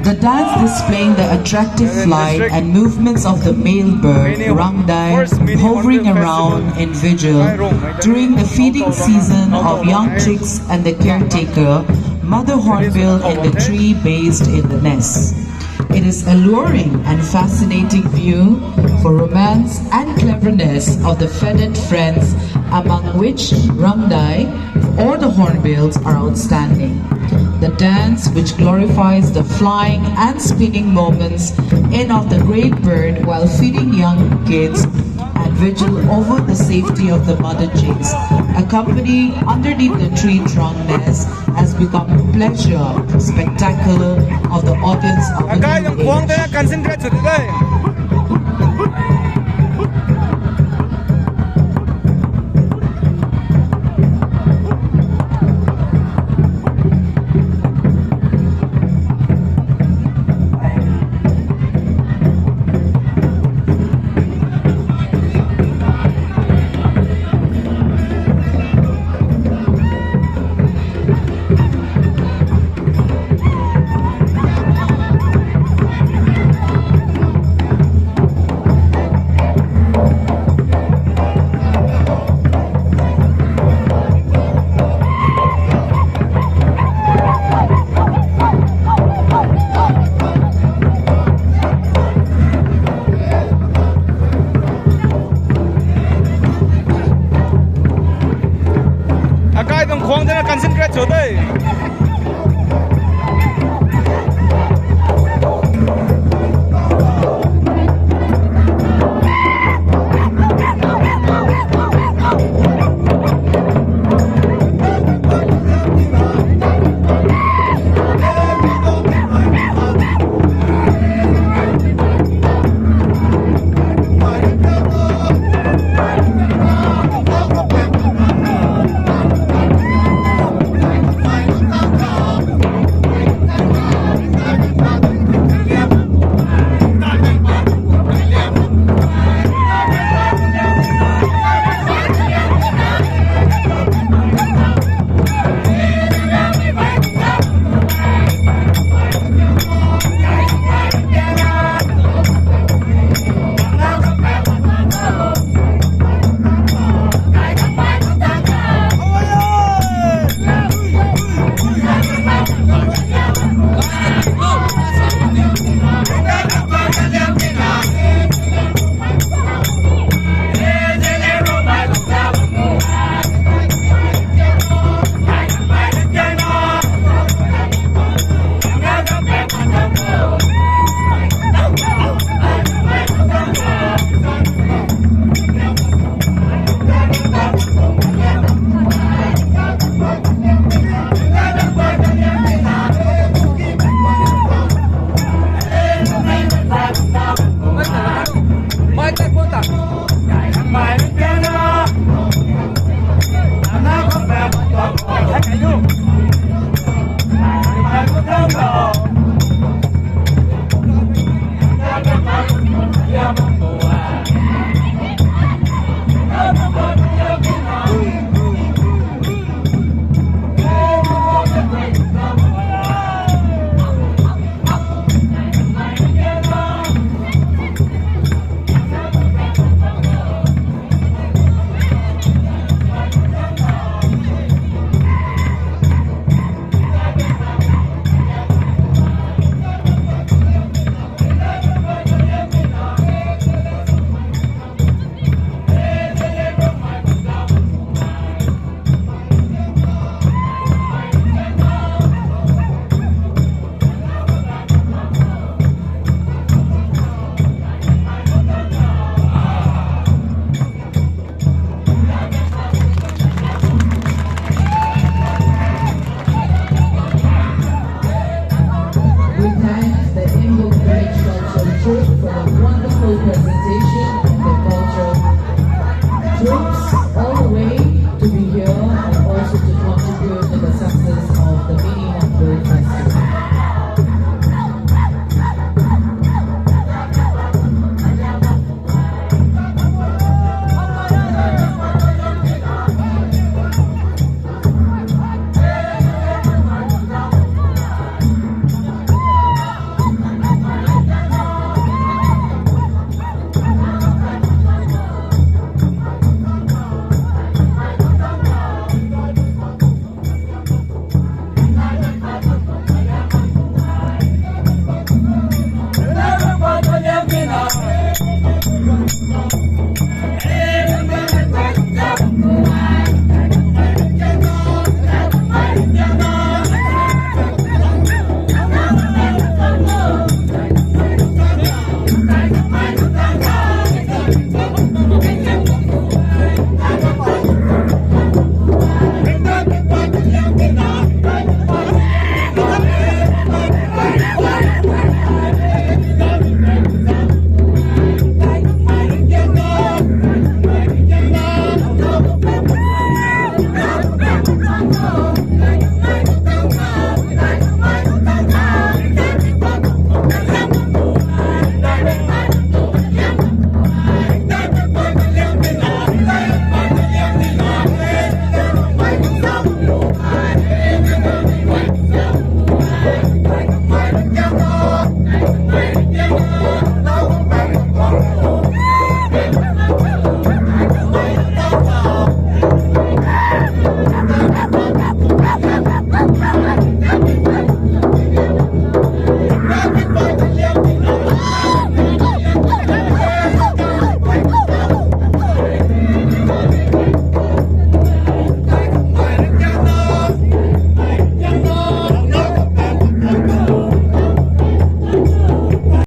The dance displaying the attractive flight and movements of the male bird, Rongmei, hovering around in vigil during the feeding season of young chicks and the caretaker, Mother Hornbill in the tree based in the nest. It is alluring and fascinating view for romance and cleverness of the feathered friends, among which Rongmei or the Hornbills are outstanding. The dance, which glorifies the flying and spinning moments in of the great bird while feeding young kids and vigil over the safety of the mother chicks, accompanied underneath the tree trunk nest, has become a pleasure spectacular of the audience of the new age. Concentrate